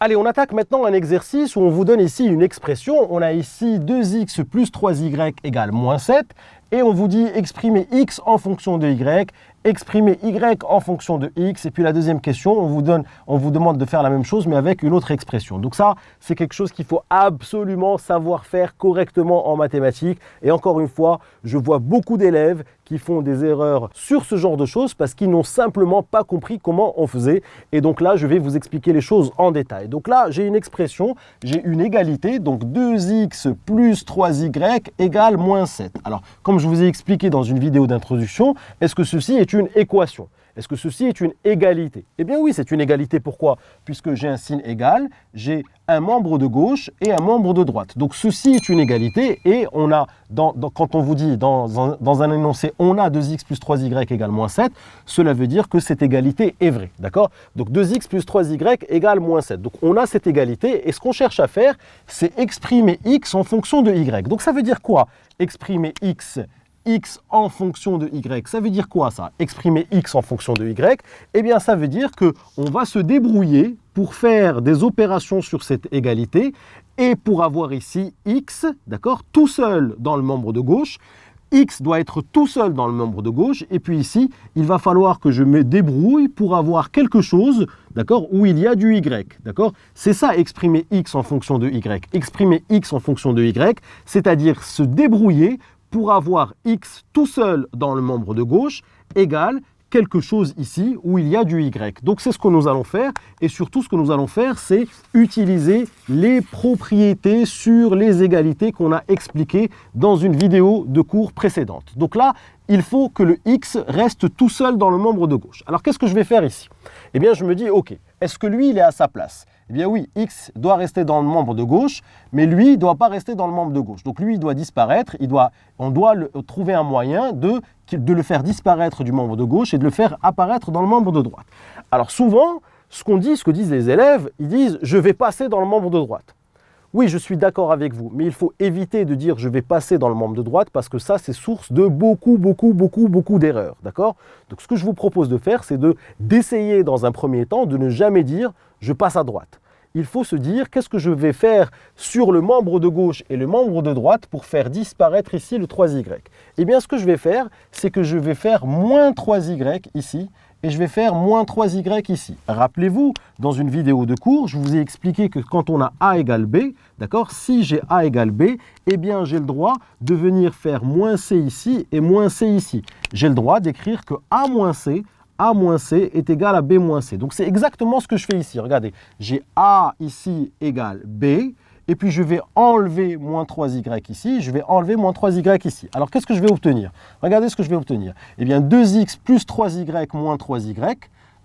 Allez, on attaque maintenant un exercice où on vous donne ici une expression. On a ici 2x plus 3y égale moins 7. Et on vous dit exprimer x en fonction de y, exprimer y en fonction de x. Et puis la deuxième question, on vous demande de faire la même chose mais avec une autre expression. Donc ça, c'est quelque chose qu'il faut absolument savoir faire correctement en mathématiques. Et encore une fois, je vois beaucoup d'élèves qui font des erreurs sur ce genre de choses parce qu'ils n'ont simplement pas compris comment on faisait. Et donc là, je vais vous expliquer les choses en détail. Donc là, j'ai une expression, j'ai une égalité, donc 2x plus 3y égale moins 7. Alors, comme je vous ai expliqué dans une vidéo d'introduction, est-ce que ceci est une équation ? Est-ce que ceci est une égalité? Eh bien oui, c'est une égalité. Pourquoi? Puisque j'ai un signe égal, j'ai un membre de gauche et un membre de droite. Donc ceci est une égalité et on a, quand on vous dit dans un énoncé, on a 2x plus 3y égale moins 7, cela veut dire que cette égalité est vraie. D'accord? Donc 2x plus 3y égale moins 7. Donc on a cette égalité et ce qu'on cherche à faire, c'est exprimer x en fonction de y. Donc ça veut dire quoi? Exprimer x en fonction de y. Ça veut dire quoi ça? Exprimer x en fonction de y? Eh bien ça veut dire qu'on va se débrouiller pour faire des opérations sur cette égalité et pour avoir ici x, d'accord, tout seul dans le membre de gauche. X doit être tout seul dans le membre de gauche et puis ici, il va falloir que je me débrouille pour avoir quelque chose, d'accord, où il y a du y, d'accord? C'est ça exprimer x en fonction de y. Exprimer x en fonction de y, c'est-à-dire se débrouiller pour avoir x tout seul dans le membre de gauche égale quelque chose ici où il y a du y. Donc c'est ce que nous allons faire et surtout ce que nous allons faire c'est utiliser les propriétés sur les égalités qu'on a expliquées dans une vidéo de cours précédente. Donc là, il faut que le x reste tout seul dans le membre de gauche. Alors qu'est-ce que je vais faire ici? Eh bien je me dis ok, est-ce que lui il est à sa place? Eh bien oui, x doit rester dans le membre de gauche, mais lui ne doit pas rester dans le membre de gauche. Donc lui, il doit disparaître, on doit trouver un moyen de le faire disparaître du membre de gauche et de le faire apparaître dans le membre de droite. Alors souvent, ce que disent les élèves, ils disent « je vais passer dans le membre de droite ». Oui, je suis d'accord avec vous, mais il faut éviter de dire « je vais passer dans le membre de droite » parce que ça, c'est source de beaucoup d'erreurs, d'accord? Donc ce que je vous propose de faire, c'est d'essayer dans un premier temps de ne jamais dire « je passe à droite ». Il faut se dire qu'est-ce que je vais faire sur le membre de gauche et le membre de droite pour faire disparaître ici le 3y. Eh bien, ce que je vais faire, c'est que je vais faire moins 3y ici et je vais faire moins 3y ici. Rappelez-vous, dans une vidéo de cours, je vous ai expliqué que quand on a a égale b, d'accord, si j'ai a égale b, eh bien j'ai le droit de venir faire moins c ici et moins c ici. J'ai le droit d'écrire que a moins c est égal à b moins c. Donc c'est exactement ce que je fais ici. Regardez, j'ai a ici égale b, et puis je vais enlever moins 3y ici, je vais enlever moins 3y ici. Alors qu'est-ce que je vais obtenir? Regardez ce que je vais obtenir. Eh bien 2x plus 3y moins 3y,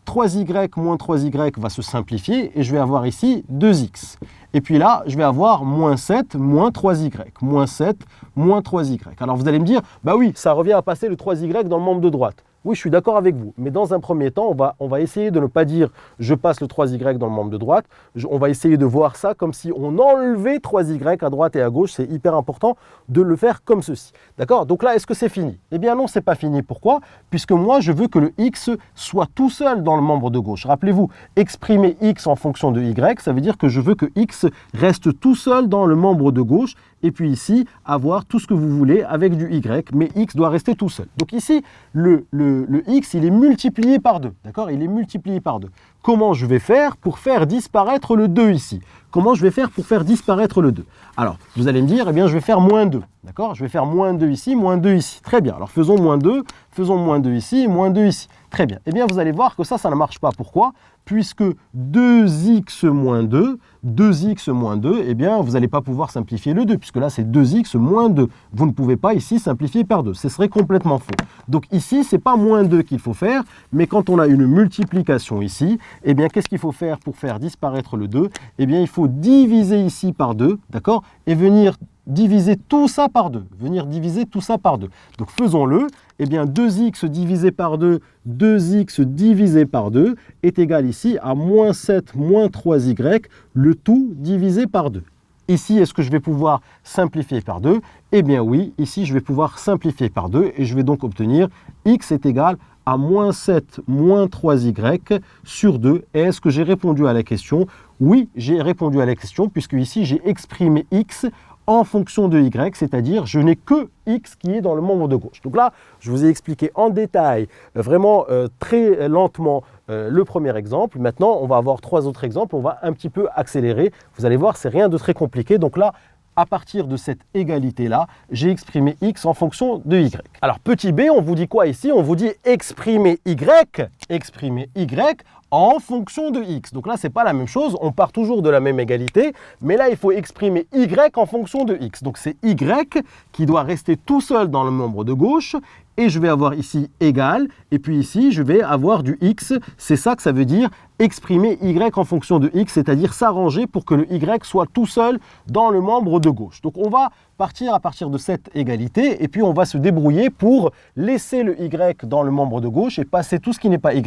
3y moins 3y va se simplifier, et je vais avoir ici 2x. Et puis là, je vais avoir moins 7 moins 3y, moins 7 moins 3y. Alors vous allez me dire, bah oui, ça revient à passer le 3y dans le membre de droite. Oui, je suis d'accord avec vous, mais dans un premier temps, on va essayer de ne pas dire « je passe le 3y dans le membre de droite ». On va essayer de voir ça comme si on enlevait 3y à droite et à gauche. C'est hyper important de le faire comme ceci. D'accord? Donc là, est-ce que c'est fini? Eh bien non, c'est pas fini. Pourquoi? Puisque moi, je veux que le x soit tout seul dans le membre de gauche. Rappelez-vous, exprimer x en fonction de y, ça veut dire que je veux que x reste tout seul dans le membre de gauche. Et puis ici, avoir tout ce que vous voulez avec du y, mais x doit rester tout seul. Donc ici, le x, il est multiplié par 2, d'accord? Il est multiplié par 2. Comment je vais faire pour faire disparaître le 2 ici? Comment je vais faire pour faire disparaître le 2? Alors, vous allez me dire, eh bien, je vais faire moins 2, d'accord? Je vais faire moins 2 ici, moins 2 ici. Très bien, alors faisons moins 2 ici, moins 2 ici. Très bien, eh bien, vous allez voir que ça ne marche pas. Pourquoi? Puisque 2x moins 2, eh bien, vous n'allez pas pouvoir simplifier le 2, puisque là, c'est 2x moins 2. Vous ne pouvez pas ici simplifier par 2. Ce serait complètement faux. Donc ici, ce n'est pas moins 2 qu'il faut faire, mais quand on a une multiplication ici, eh bien, qu'est-ce qu'il faut faire pour faire disparaître le 2? Eh bien, il faut diviser ici par 2, d'accord? Et venir diviser tout ça par 2. Donc faisons-le. Eh bien, 2x divisé par 2, 2x divisé par 2 est égal ici à moins 7 moins 3y, le tout divisé par 2. Ici, est-ce que je vais pouvoir simplifier par 2? Eh bien oui, ici, je vais pouvoir simplifier par 2 et je vais donc obtenir x est égal à moins 7 moins 3y sur 2. Et est-ce que j'ai répondu à la question? Oui, j'ai répondu à la question puisque ici j'ai exprimé x en fonction de y, c'est-à-dire je n'ai que x qui est dans le membre de gauche. Donc là, je vous ai expliqué en détail, vraiment très lentement, le premier exemple. Maintenant, on va avoir 3 autres exemples, on va un petit peu accélérer. Vous allez voir, c'est rien de très compliqué. Donc là, à partir de cette égalité-là, j'ai exprimé x en fonction de y. Alors, petit b, on vous dit quoi ici? On vous dit exprimer y en fonction de x. Donc là, ce n'est pas la même chose, on part toujours de la même égalité, mais là, il faut exprimer y en fonction de x. Donc c'est y qui doit rester tout seul dans le membre de gauche, et je vais avoir ici égal, et puis ici, je vais avoir du x. C'est ça que ça veut dire exprimer y en fonction de x, c'est-à-dire s'arranger pour que le y soit tout seul dans le membre de gauche. Donc on va partir à partir de cette égalité, et puis on va se débrouiller pour laisser le y dans le membre de gauche et passer tout ce qui n'est pas y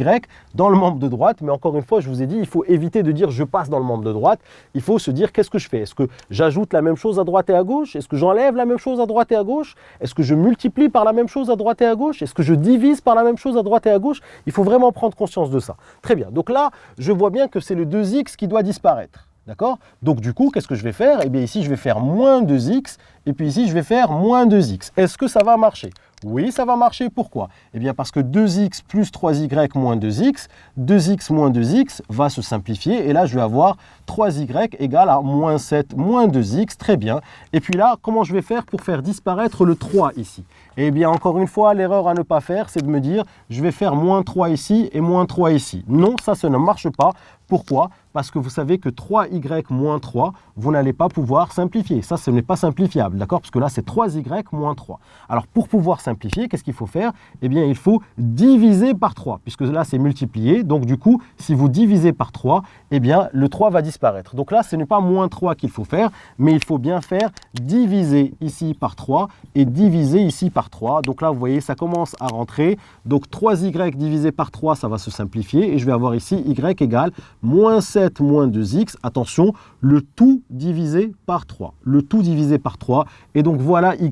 dans le membre de droite. Mais encore une fois, je vous ai dit, il faut éviter de dire je passe dans le membre de droite. Il faut se dire qu'est-ce que je fais? Est-ce que j'ajoute la même chose à droite et à gauche? Est-ce que j'enlève la même chose à droite et à gauche? Est-ce que je multiplie par la même chose à droite et à gauche? Est-ce que je divise par la même chose à droite et à gauche? Il faut vraiment prendre conscience de ça. Très bien. Donc là, je vois bien que c'est le 2x qui doit disparaître. D'accord? Donc du coup, qu'est-ce que je vais faire? Eh bien ici, je vais faire moins 2x, et puis ici, je vais faire moins 2x. Est-ce que ça va marcher? Oui, ça va marcher. Pourquoi? Eh bien parce que 2x plus 3y moins 2x, 2x moins 2x va se simplifier, et là, je vais avoir 3y égale à moins 7 moins 2x, très bien. Et puis là, comment je vais faire pour faire disparaître le 3 ici? Eh bien, encore une fois, l'erreur à ne pas faire, c'est de me dire, je vais faire moins 3 ici et moins 3 ici. Non, ça ne marche pas. Pourquoi? Parce que vous savez que 3y moins 3, vous n'allez pas pouvoir simplifier. Ça, ce n'est pas simplifiable, d'accord? Parce que là, c'est 3y moins 3. Alors, pour pouvoir simplifier, qu'est-ce qu'il faut faire? Eh bien, il faut diviser par 3, puisque là, c'est multiplié. Donc, du coup, si vous divisez par 3, eh bien, le 3 va disparaître. Donc là, ce n'est pas moins 3 qu'il faut faire, mais il faut bien faire diviser ici par 3 et diviser ici par 3. Donc là, vous voyez, ça commence à rentrer. Donc, 3y divisé par 3, ça va se simplifier. Et je vais avoir ici y égale moins 7 moins 2x. Attention, le tout divisé par 3. Le tout divisé par 3. Et donc, voilà y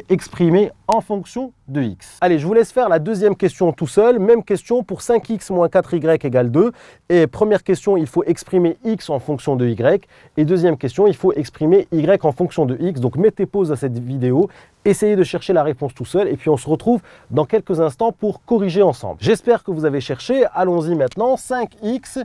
exprimé en fonction de x. Allez, je vous laisse faire la deuxième question tout seul. Même question pour 5x moins 4y égale 2. Et première question, il faut exprimer x en fonction de y. Et deuxième question, il faut exprimer y en fonction de x. Donc, mettez pause à cette vidéo. Essayez de chercher la réponse tout seul. Et puis, on se retrouve dans quelques instants pour corriger ensemble. J'espère que vous avez cherché. Allons-y maintenant. 5x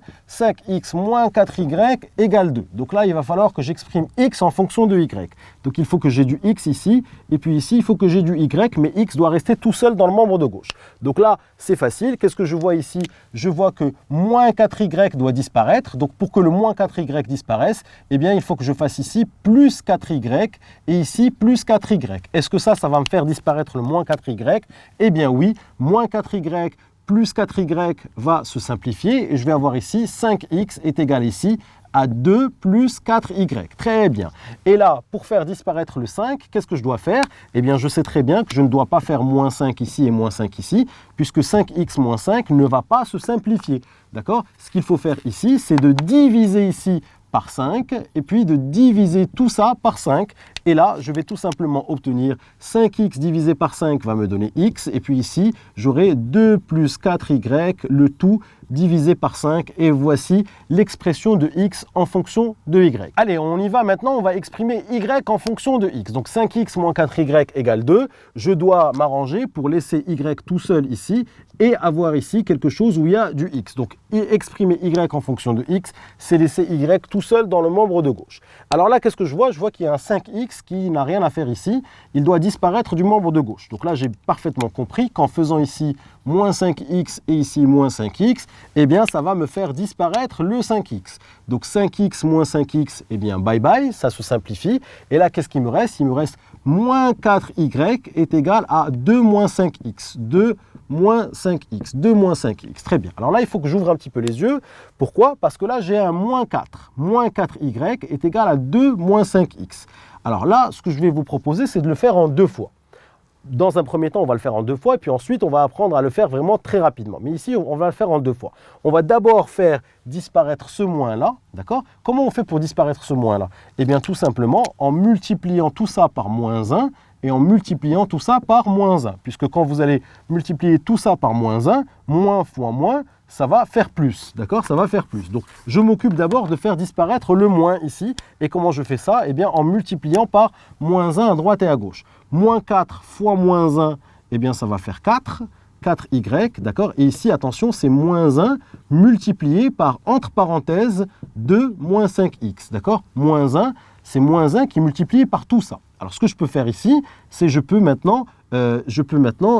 moins 4y égale 2. Donc là, il va falloir que j'exprime x en fonction de y. Donc, il faut que j'ai du x ici. Et puis ici, il faut que j'ai du y. Mais x doit rester tout seul dans le membre de gauche. Donc là, c'est facile. Qu'est-ce que je vois ici? Je vois que moins 4y doit disparaître. Donc pour que le moins 4y disparaisse, eh bien, il faut que je fasse ici plus 4y et ici plus 4y. Est-ce que ça va me faire disparaître le moins 4y? Eh bien oui, moins 4y plus 4y va se simplifier et je vais avoir ici 5x est égal ici à 2 plus 4y. Très bien. Et là, pour faire disparaître le 5, qu'est-ce que je dois faire? Eh bien, je sais très bien que je ne dois pas faire moins 5 ici et moins 5 ici, puisque 5x moins 5 ne va pas se simplifier. D'accord? Ce qu'il faut faire ici, c'est de diviser ici par 5 et puis de diviser tout ça par 5. Et là, je vais tout simplement obtenir 5x divisé par 5 va me donner x. Et puis ici, j'aurai 2 plus 4y, le tout divisé par 5. Et voici l'expression de x en fonction de y. Allez, on y va maintenant. On va exprimer y en fonction de x. Donc 5x moins 4y égale 2. Je dois m'arranger pour laisser y tout seul ici et avoir ici quelque chose où il y a du x. Donc exprimer y en fonction de x, c'est laisser y tout seul dans le membre de gauche. Alors là, qu'est-ce que je vois? Je vois qu'il y a un 5x qui n'a rien à faire ici. Il doit disparaître du membre de gauche. Donc là, j'ai parfaitement compris qu'en faisant ici moins 5x et ici moins 5x, eh bien, ça va me faire disparaître le 5x. Donc 5x moins 5x, eh bien, bye bye, ça se simplifie. Et là, qu'est-ce qu'il me reste? Il me reste moins 4y est égal à 2 moins 5x. 2 moins 5x. 2 moins 5x. Très bien. Alors là, il faut que j'ouvre un petit peu les yeux. Pourquoi? Parce que là, j'ai un moins 4. Moins 4y est égal à 2 moins 5x. Alors là, ce que je vais vous proposer, c'est de le faire en 2 fois. Dans un premier temps, on va le faire en 2 fois, et puis ensuite, on va apprendre à le faire vraiment très rapidement. Mais ici, on va le faire en 2 fois. On va d'abord faire disparaître ce moins-là, d'accord? Comment on fait pour disparaître ce moins-là? Eh bien, tout simplement, en multipliant tout ça par moins 1, et en multipliant tout ça par moins 1. Puisque quand vous allez multiplier tout ça par moins 1, moins fois moins, ça va faire plus, d'accord? Ça va faire plus. Donc, je m'occupe d'abord de faire disparaître le moins ici. Et comment je fais ça? Eh bien, en multipliant par moins 1 à droite et à gauche. Moins 4 fois moins 1, eh bien, ça va faire 4. 4y, d'accord? Et ici, attention, c'est moins 1 multiplié par, entre parenthèses, 2 moins 5x, d'accord? Moins 1, c'est moins 1 qui est multiplié par tout ça. Alors, ce que je peux faire ici, c'est je peux maintenant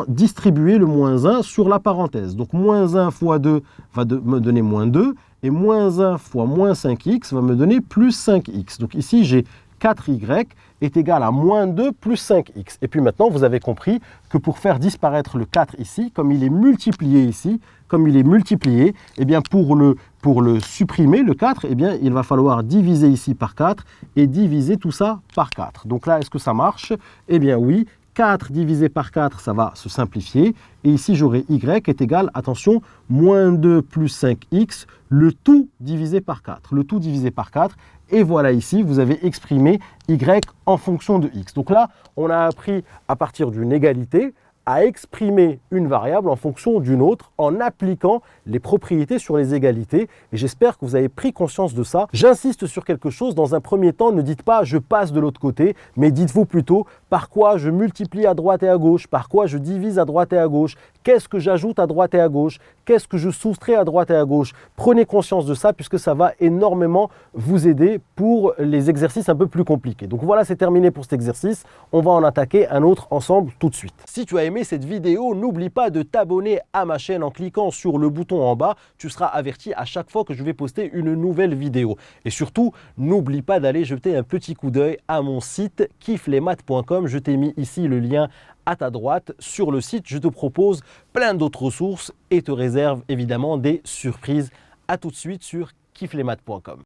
distribuer le moins 1 sur la parenthèse. Donc, moins 1 fois 2 va me donner moins 2, et moins 1 fois moins 5x va me donner plus 5x. Donc, ici, j'ai 4y est égal à moins 2 plus 5x. Et puis maintenant, vous avez compris que pour faire disparaître le 4 ici, comme il est multiplié ici, eh bien pour le supprimer, le 4, eh bien il va falloir diviser ici par 4 et diviser tout ça par 4. Donc là, est-ce que ça marche? Eh bien oui. 4 divisé par 4, ça va se simplifier. Et ici, j'aurai y est égal, attention, moins 2 plus 5x, le tout divisé par 4. Le tout divisé par 4. Et voilà ici, vous avez exprimé y en fonction de x. Donc là, on a appris à partir d'une égalité à exprimer une variable en fonction d'une autre en appliquant les propriétés sur les égalités. Et j'espère que vous avez pris conscience de ça. J'insiste sur quelque chose. Dans un premier temps, ne dites pas « je passe de l'autre côté », mais dites-vous plutôt « par quoi je multiplie à droite et à gauche », par quoi je divise à droite et à gauche, qu'est-ce que j'ajoute à droite et à gauche, qu'est-ce que je soustrais à droite et à gauche. Prenez conscience de ça puisque ça va énormément vous aider pour les exercices un peu plus compliqués. Donc voilà, c'est terminé pour cet exercice. On va en attaquer un autre ensemble tout de suite. Si tu as aimé cette vidéo, n'oublie pas de t'abonner à ma chaîne en cliquant sur le bouton en bas. Tu seras averti à chaque fois que je vais poster une nouvelle vidéo. Et surtout, n'oublie pas d'aller jeter un petit coup d'œil à mon site kifflesmaths.com. Je t'ai mis ici le lien à ta droite. Sur le site, je te propose plein d'autres ressources et te réserve évidemment des surprises. À tout de suite sur kifflesmaths.com.